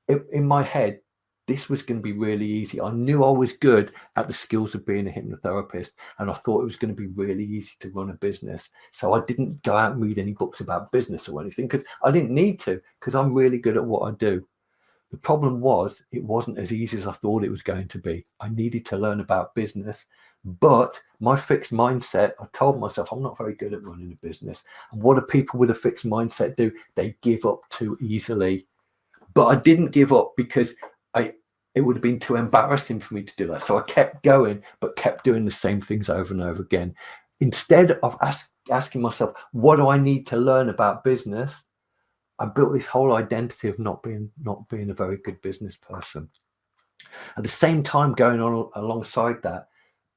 In my head, this was going to be really easy. I knew I was good at the skills of being a hypnotherapist, and I thought it was going to be really easy to run a business. So I didn't go out and read any books about business or anything, because I didn't need to, because I'm really good at what I do. The problem was, it wasn't as easy as I thought it was going to be. I needed to learn about business, but my fixed mindset, I told myself I'm not very good at running a business. And what do people with a fixed mindset do? They give up too easily. But I didn't give up, because it would have been too embarrassing for me to do that. So I kept going, but kept doing the same things over and over again. Instead of asking myself, what do I need to learn about business? I built this whole identity of not being a very good business person. At the same time, going on alongside that,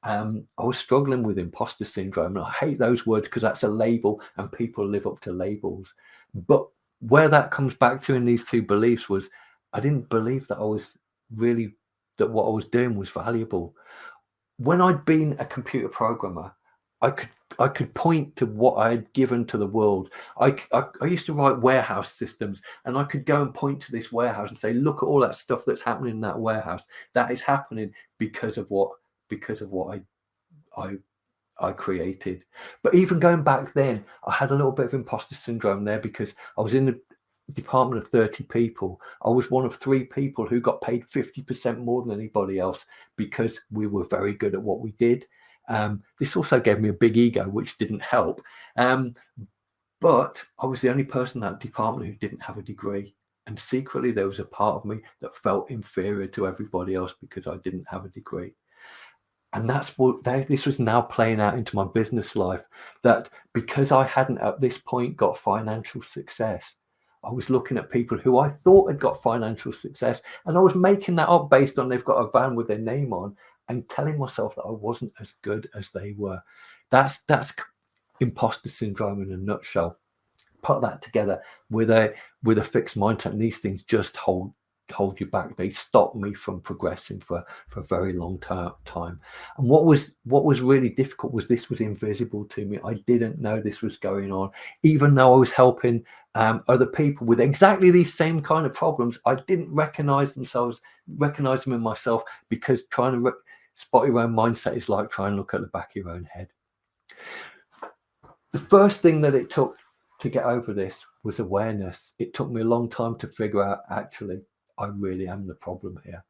I was struggling with imposter syndrome. And I hate those words, because that's a label and people live up to labels. But where that comes back to in these two beliefs was, I didn't believe that what I was doing was valuable. When I'd been a computer programmer, I could point to what I had given to the world. I used to write warehouse systems, and I could go and point to this warehouse and say, look at all that stuff that's happening in that warehouse. That is happening because of what I created. But even going back then, I had a little bit of imposter syndrome there, because I was in the department of 30 people. I was one of 3 people who got paid 50% more than anybody else, because we were very good at what we did. This also gave me a big ego, which didn't help. But I was the only person in that department who didn't have a degree. And secretly, there was a part of me that felt inferior to everybody else because I didn't have a degree. And that's what this was now playing out into my business life, that because I hadn't at this point got financial success, I was looking at people who I thought had got financial success, and I was making that up based on they've got a van with their name on, and telling myself that I wasn't as good as they were. That's imposter syndrome in a nutshell. Put that together with a fixed mindset, and these things just hold you back. They stop me from progressing for a very long time. And what was really difficult was this was invisible to me. I didn't know this was going on, even though I was helping other people with exactly these same kind of problems. I didn't recognize them in myself, because trying to spot your own mindset is like trying to look at the back of your own head. The first thing that it took to get over this was awareness. It took me a long time to figure out, actually, I really am the problem here.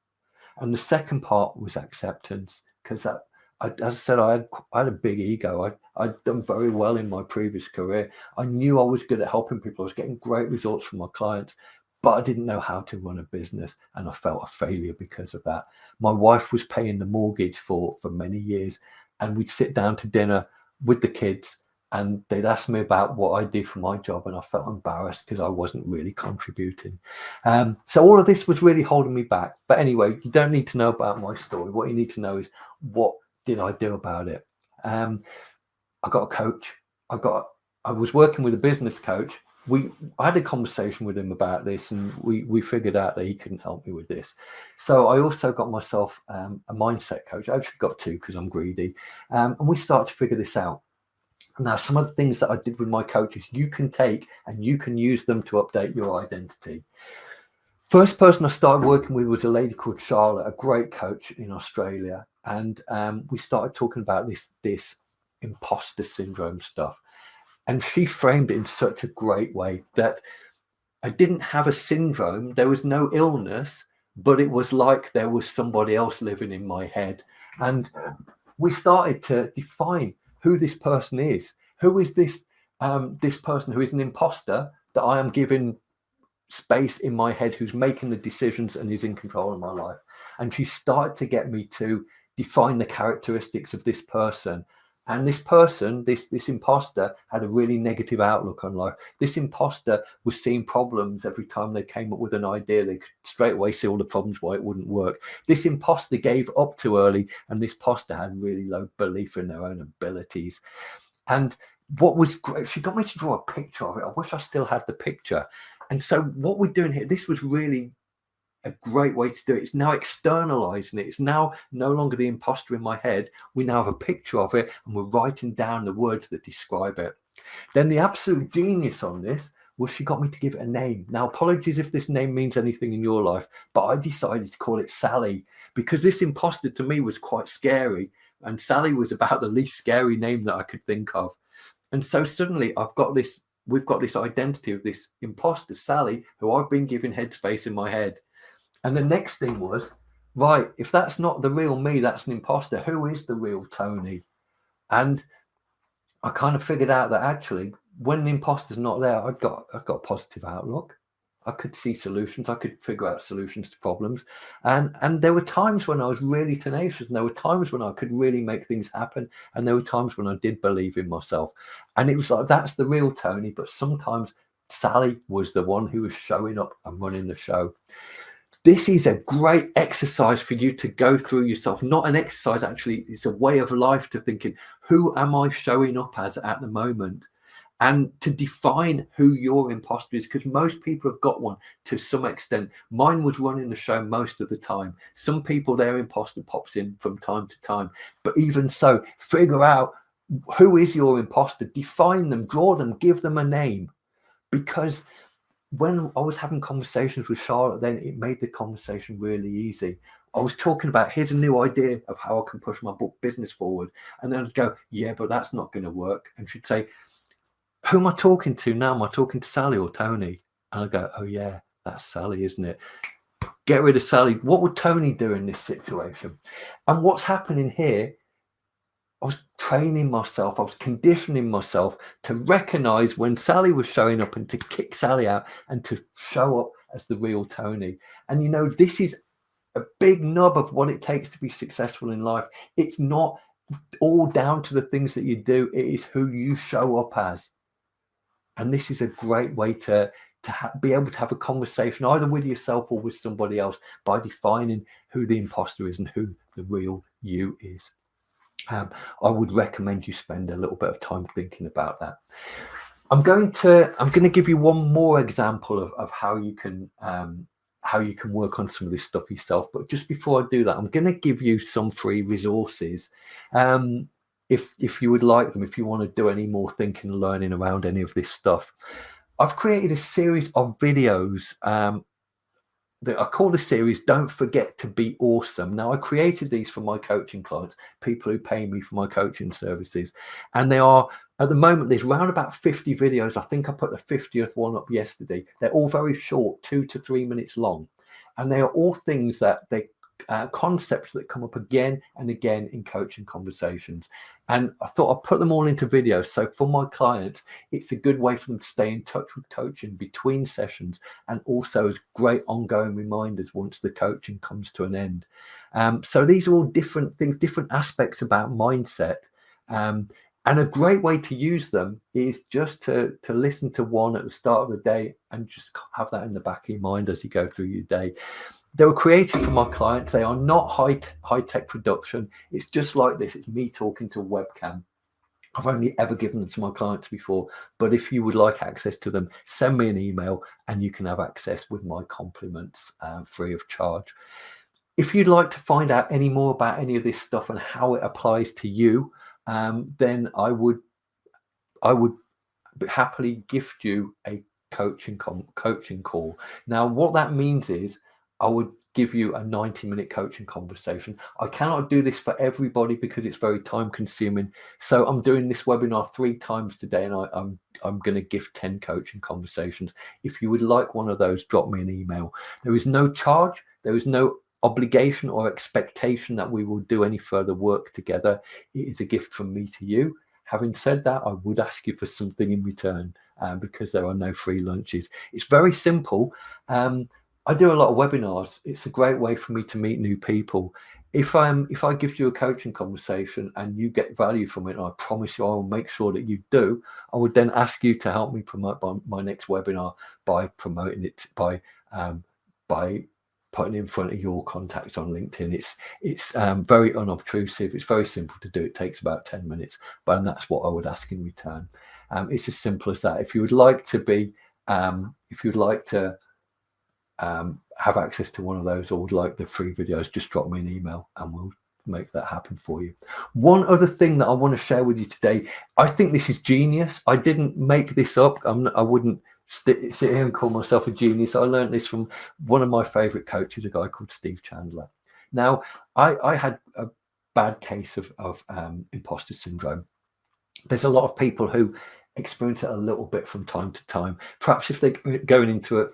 And the second part was acceptance, because as I said, I had a big ego. I'd done very well in my previous career. I knew I was good at helping people. I was getting great results from my clients, but I didn't know how to run a business, and I felt a failure because of that. My wife was paying the mortgage for many years, and we'd sit down to dinner with the kids, and they'd ask me about what I did for my job, and I felt embarrassed because I wasn't really contributing. So all of this was really holding me back. But anyway, you don't need to know about my story. What you need to know is, what did I do about it? I got a coach. I was working with a business coach. I had a conversation with him about this, and we figured out that he couldn't help me with this. So I also got myself a mindset coach. I actually got two, because I'm greedy. And we started to figure this out. Now, some of the things that I did with my coaches, you can take and you can use them to update your identity. First person I started working with was a lady called Charlotte, a great coach in Australia. And we started talking about this imposter syndrome stuff. And she framed it in such a great way that I didn't have a syndrome. There was no illness, but it was like there was somebody else living in my head. And we started to define who this person is. Who is this person who is an imposter that I am giving space in my head, who's making the decisions and is in control of my life? And she started to get me to define the characteristics of this person. And this person, this imposter, had a really negative outlook on life. This imposter was seeing problems every time they came up with an idea. They could straight away see all the problems why it wouldn't work. This imposter gave up too early, and this imposter had really low belief in their own abilities. And what was great, she got me to draw a picture of it. I wish I still had the picture. And so what we're doing here, this was really a great way to do it. It's now externalizing it. It's now no longer the imposter in my head. We now have a picture of it, and we're writing down the words that describe it. Then the absolute genius on this was she got me to give it a name. Now, apologies if this name means anything in your life, but I decided to call it Sally, because this imposter to me was quite scary, and Sally was about the least scary name that I could think of. And so suddenly we've got this identity of this imposter, Sally, who I've been giving headspace in my head. And the next thing was, right, if that's not the real me, that's an imposter. Who is the real Tony? And I kind of figured out that actually, when the imposter's not there, I've got a positive outlook. I could see solutions. I could figure out solutions to problems. And there were times when I was really tenacious, and there were times when I could really make things happen. And there were times when I did believe in myself. And it was like, that's the real Tony. But sometimes Sally was the one who was showing up and running the show. This is a great exercise for you to go through yourself. Not an exercise, actually. It's a way of life to thinking, who am I showing up as at the moment? And to define who your imposter is, because most people have got one to some extent. Mine was running the show most of the time. Some people, their imposter pops in from time to time. But even so, figure out who is your imposter, define them, draw them, give them a name. Because when I was having conversations with Charlotte, then it made the conversation really easy. I was talking about, here's a new idea of how I can push my business forward. And then I'd go, yeah, but that's not going to work. And she'd say, who am I talking to now? Am I talking to Sally or Tony? And I go, oh yeah, that's Sally, isn't it? Get rid of Sally. What would Tony do in this situation? And what's happening here, was training myself, I was conditioning myself to recognize when Sally was showing up and to kick Sally out and to show up as the real Tony. And you know, this is a big nub of what it takes to be successful in life. It's not all down to the things that you do, it is who you show up as. And this is a great way to be able to have a conversation either with yourself or with somebody else by defining who the imposter is and who the real you is. I would recommend you spend a little bit of time thinking about that. I'm going to give you one more example of how you can work on some of this stuff yourself. But just before I do that, I'm going to give you some free resources. If you would like them, if you want to do any more thinking and learning around any of this stuff, I've created a series of videos that I call the series Don't Forget to Be Awesome. Now, I created these for my coaching clients, people who pay me for my coaching services. And they are, at the moment, there's around about 50 videos. I think I put the 50th one up yesterday. They're all very short, 2 to 3 minutes long. And they are all things that concepts that come up again and again in coaching conversations. And I thought I'd put them all into videos. So for my clients, it's a good way for them to stay in touch with coaching between sessions, and also as great ongoing reminders once the coaching comes to an end. So these are all different things, different aspects about mindset. And a great way to use them is just to listen to one at the start of the day and just have that in the back of your mind as you go through your day. They were created for my clients. They are not high-tech production. It's just like this. It's me talking to a webcam. I've only ever given them to my clients before, but if you would like access to them, send me an email and you can have access with my compliments free of charge. If you'd like to find out any more about any of this stuff and how it applies to you, then I would happily gift you a coaching call. Now, what that means is I would give you a 90-minute coaching conversation. I cannot do this for everybody because it's very time consuming. So I'm doing this webinar 3 times today, and I'm going to give 10 coaching conversations. If you would like one of those, drop me an email. There is no charge. There is no obligation or expectation that we will do any further work together. It is a gift from me to you. Having said that, I would ask you for something in return because there are no free lunches. It's very simple. I do a lot of webinars. It's a great way for me to meet new people. If I give you a coaching conversation and you get value from it, and I promise you I will make sure that you do, I would then ask you to help me promote my next webinar by promoting it by putting it in front of your contacts on LinkedIn. It's very unobtrusive. It's very simple to do. It takes about 10 minutes, but that's what I would ask in return. It's as simple as that. If you would like to have access to one of those or would like the free videos, just drop me an email and we'll make that happen for you. One other thing that I want to share with you today, I think this is genius. I didn't make this up. I wouldn't sit here and call myself a genius. I learned this from one of my favorite coaches, a guy called Steve Chandler. Now, I had a bad case of imposter syndrome. There's a lot of people who experience it a little bit from time to time. Perhaps if they're going into a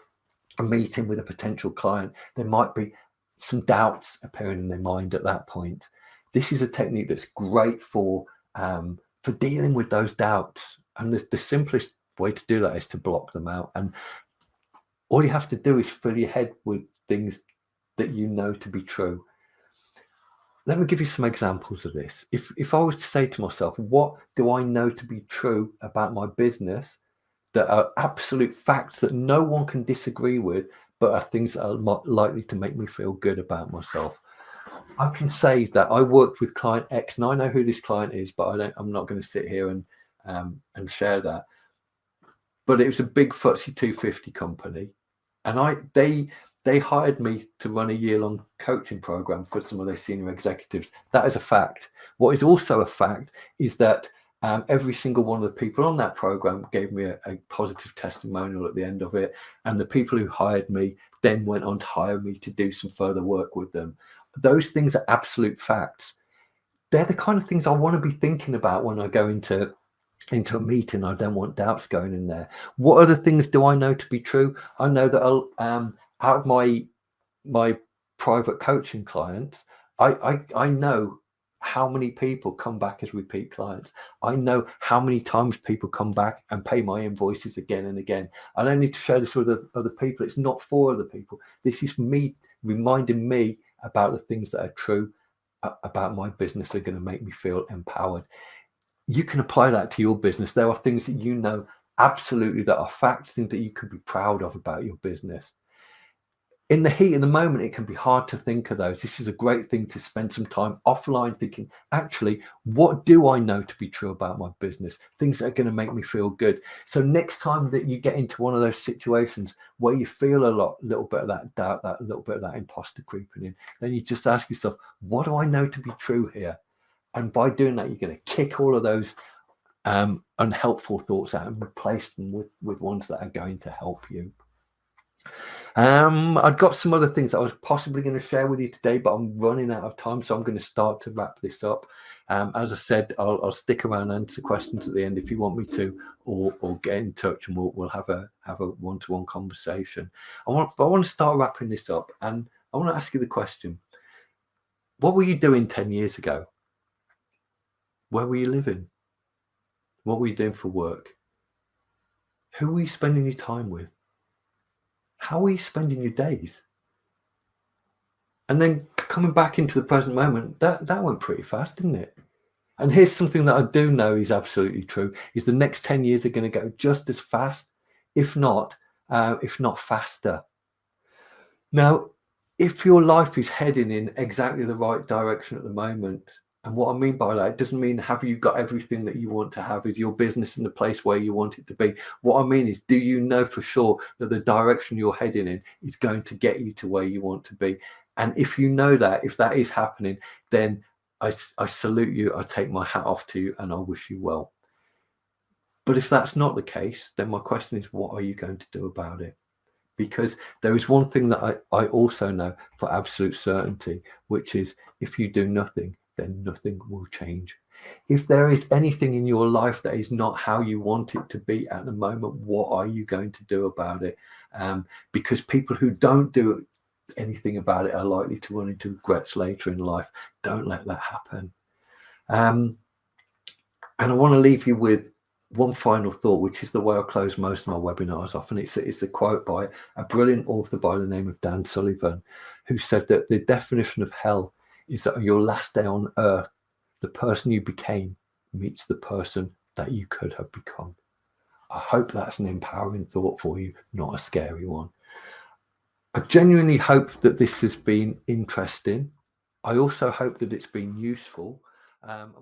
meeting with a potential client, there might be some doubts appearing in their mind at that point. This is a technique that's great for dealing with those doubts. And the simplest way to do that is to block them out. And all you have to do is fill your head with things that you know to be true. Let me give you some examples of this. If I was to say to myself, what do I know to be true about my business that are absolute facts that no one can disagree with, but are things that are likely to make me feel good about myself? I can say that I worked with client X, and I know who this client is, but I'm not going to sit here and share that. But it was a big FTSE 250 company, and they hired me to run a year-long coaching program for some of their senior executives. That is a fact. What is also a fact is that every single one of the people on that program gave me a positive testimonial at the end of it. And the people who hired me then went on to hire me to do some further work with them. Those things are absolute facts. They're the kind of things I want to be thinking about when I go into a meeting. I don't want doubts going in there. What other things do I know to be true? I know that out of my private coaching clients, I know how many people come back as repeat clients. I know how many times people come back and pay my invoices again and again. I don't need to share this with other people. It's not for other people. This is me reminding me about the things that are true about my business, are going to make me feel empowered. You can apply that to your business. There are things that you know absolutely that are facts, things that you could be proud of about your business. In the heat of the moment, it can be hard to think of those. This is a great thing to spend some time offline thinking, actually, what do I know to be true about my business? Things that are going to make me feel good. So next time that you get into one of those situations where you feel little bit of that doubt, that little bit of that imposter creeping in, then you just ask yourself, what do I know to be true here? And by doing that, you're going to kick all of those unhelpful thoughts out and replace them with ones that are going to help you. I've got some other things that I was possibly going to share with you today, but I'm running out of time, so I'm going to start to wrap this up. As I said, I'll stick around and answer questions at the end if you want me to, or get in touch and we'll have a one-to-one conversation. I want to start wrapping this up, and I want to ask you the question: what were you doing 10 years ago? Where were you living? What were you doing for work? Who were you spending your time with? How are you spending your days? And then coming back into the present moment, that went pretty fast, didn't it? And here's something that I do know is absolutely true, is the next 10 years are going to go just as fast, if not faster. Now, if your life is heading in exactly the right direction at the moment, and what I mean by that, it doesn't mean have you got everything that you want to have? Is your business in the place where you want it to be? What I mean is, do you know for sure that the direction you're heading in is going to get you to where you want to be? And if you know that, if that is happening, then I salute you, I take my hat off to you, and I wish you well. But if that's not the case, then my question is, what are you going to do about it? Because there is one thing that I also know for absolute certainty, which is if you do nothing, then nothing will change. If there is anything in your life that is not how you want it to be at the moment, what are you going to do about it? Because people who don't do anything about it are likely to run into regrets later in life. Don't let that happen. And I want to leave you with one final thought, which is the way I close most of my webinars off. And it's a quote by a brilliant author by the name of Dan Sullivan, who said that the definition of hell is that on your last day on earth, the person you became meets the person that you could have become. I hope that's an empowering thought for you, not a scary one. I genuinely hope that this has been interesting. I also hope that it's been useful. And